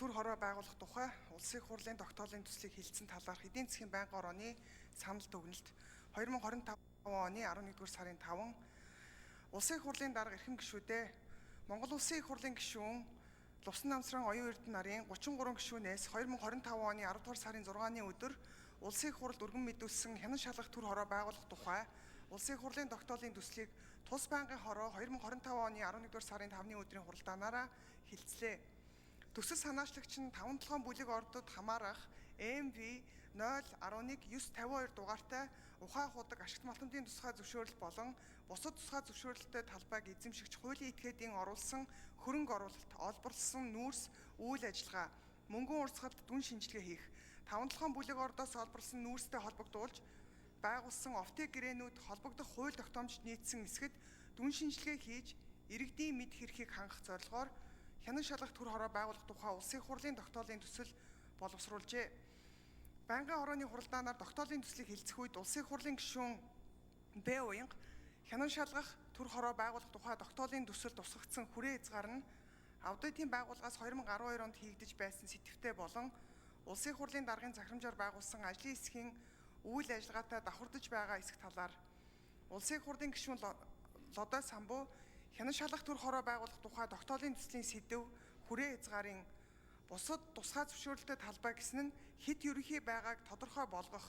төр хороо байгуулах тухай улсын их хурлын тогтоолын төслийг хэлэлцэн талаарх эдийн засгийн байнгын орооны санал дүгнэлт 2025 оны 11-р сарын 5 улсын их хурлын дарга эрхэм гишүүдээ Монгол улсын их хурлын гишүүн Лувсан намсран оюун эрдэнэ нарын 33 гишүүнээс 2025 оны 10-р сарын 6-ны өдөр улсын их хуралд өргөн мэдүүлсэн хянан шалгах төр хороо байгуулах тухай улсын их хурлын тогтоолын төслийг тус байнгын хороо 2025 оны 11-р сарын 5-ны өдрийн хуралдаанаараа хэлэлцлээ. Төсөл санаачлагч нь 5-7 бүлэг ордод хамаарах MV 011-952 дугаартай ухаан худаг ашигт малтамжийн тусгай зөвшөөрөл болон бусад тусгай зөвшөөрлөлтөд талбайг эзэмшигч хуулийн этгээдийн оруулсан хөрөнгө оруулалт, олборлсон нүүрс, үйл ажиллагаа, мөнгөн урсгалд дүн шинжилгээ хийх, 5-7 бүлэг ордоос олборлсон нүүрстэй холбогдуулж байгуулсан офтыг гэрээнүүд холбогдох хууль тогтоомжид нийцсэн эсгэд дүн шинжилгээ хийж иргэдийн мэд хэрхийг хангах зорилгоор хянан шалгах төр хороо байгуулах тухай улсын их хурлын тогтоолын төсөл боловсруулжээ. Байнгын хорооны хуралдаанаар тогтоолын төслийг хэлцэх үед улсын их хурлын гишүүн Б уянга хянан шалгах төр хороо байгуулах тухай тогтоолын төсөл тусгагдсан хүрээ хязгаар нь аудитын байгууллагаас 2012 онд хийгдэж байсан сэтгвтэй болон улсын их хурлын даргын захирамжаар байгуулсан ажлын хэсгийн үйл ажиллагаатай давхардж байгаа эсэх талаар улсын их хурлын гишүүн Лодой Самбуу хянан шалгах төр хороо байгуулах тухай тогтоолын төслийн сэдэв хүрээ хязгаарын бусад тусгай зөвшөөрлөлтөд талбай гэсэн нь хэд ерөнхий байгааг тодорхой болгох,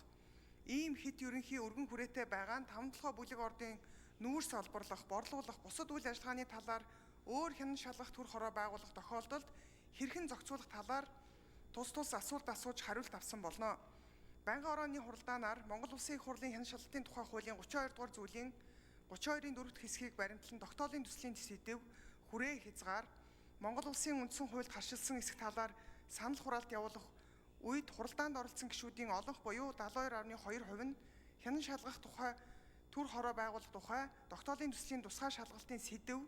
ийм хэд ерөнхий өргөн хүрээтэй байгаа нь 5-7 бүлэг ордын нүүрс олборлох, борлуулах, бусад үйл ажиллагааны талаар өөр хянан шалгах төр хороо байгуулах тохиолдолд хэрхэн зохицуулах талаар тус асуулт асууж хариулт авсан болно. Байнгын орооны хуралдаанаар Монгол Улсын их хурлын хянан шалгалтын тухай хуулийн 32 дугаар зүйлийн 32-ийн 4-р хэсгийг баримтлан тогтоолын төслийн сэдэв хүрээ хязгаар Монгол Улсын үндсэн хуульд харшилсан эсэх талаар санал хураалт явуулах үед хуралдаанд оролцсон гишүүдийн олонх буюу 72.2% нь хянан шалгах тухай төр хороо байгуулах тухай тогтоолын төслийн тусгай шалгалтын сэдэв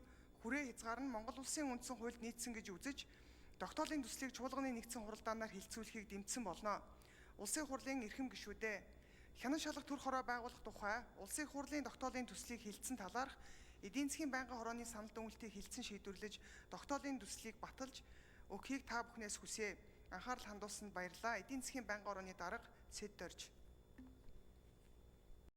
хүрээ хязгаар нь Монгол Улсын үндсэн хуульд нийцсэн гэж үзэж тогтоолын төслийг чуулганы нэгдсэн хуралдаанаар хэлэлцүүлэхийг дэмжсэн болно. Улсын их хурлын эрхэм гишүүдээ хянан шалгах төр хороо байгуулах тухай улсын их хурлын тогтоолын төслийг хэлэлцэн талаарх эдийн засгийн байнгын хорооны санал дүгнэлтийг хэлэлцэн шийдвэрлэж тогтоолын төслийг баталж өгөхийг та бүхнээс хүсье. Анхаарал хандуулсанд баярлалаа. Эдийн засгийн байнгын хорооны дарга Сэд Дорж.